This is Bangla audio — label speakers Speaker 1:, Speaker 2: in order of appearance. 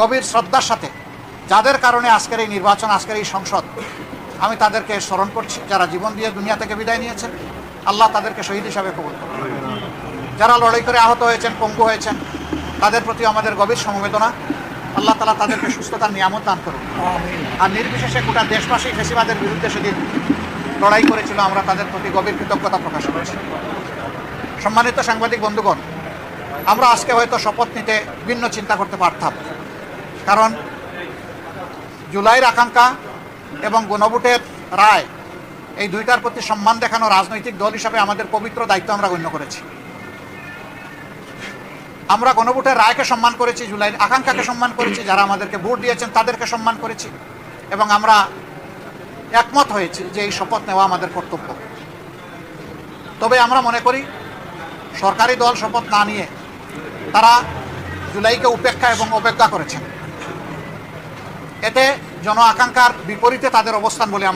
Speaker 1: গভীর শ্রদ্ধার সাথে যাদের কারণে আজকের এই নির্বাচন, আজকের এই সংসদ, আমি তাদেরকে স্মরণ করছি, যারা জীবন দিয়ে দুনিয়া থেকে বিদায় নিয়েছেন। আল্লাহ তাদেরকে শহীদ হিসাবে কবুল করুন। যারা লড়াই করে আহত হয়েছেন, পঙ্গু হয়েছেন, তাদের প্রতি আমাদের গভীর সমবেদনা। আল্লাহ তাআলা তাদেরকে সুস্থতার নিয়ামত দান করুন। আর নির্বিশেষে গোটা দেশবাসী ফ্যাসিবাদের বিরুদ্ধে সেদিন লড়াই করেছিল, আমরা তাদের প্রতি গভীর কৃতজ্ঞতা প্রকাশ করেছি। সম্মানিত সাংবাদিক বন্ধুগণ, আমরা আজকে হয়তো শপথ নিতে ভিন্ন চিন্তা করতে পারতাম, কারণ জুলাইয়ের আকাঙ্ক্ষা এবং গণভোটের রায়, এই দুইটার প্রতি সম্মান দেখানো রাজনৈতিক দল হিসাবে আমাদের পবিত্র দায়িত্ব আমরা গণ্য করেছি। আমরা গণভোটের রায়কে সম্মান করেছি, জুলাইয়ের আকাঙ্ক্ষাকে সম্মান করেছি, যারা আমাদেরকে ভোট দিয়েছেন তাদেরকে সম্মান করেছি, এবং আমরা একমত হয়েছি যে এই শপথ নেওয়া আমাদের কর্তব্য। তবে আমরা মনে করি সরকারি দল শপথ না নিয়ে তারা জুলাইকে উপেক্ষা এবং অবজ্ঞা করেছেন। এতে জন আকাঙ্ক্ষার বিপরীতে তাদের অবস্থান বলে আমরা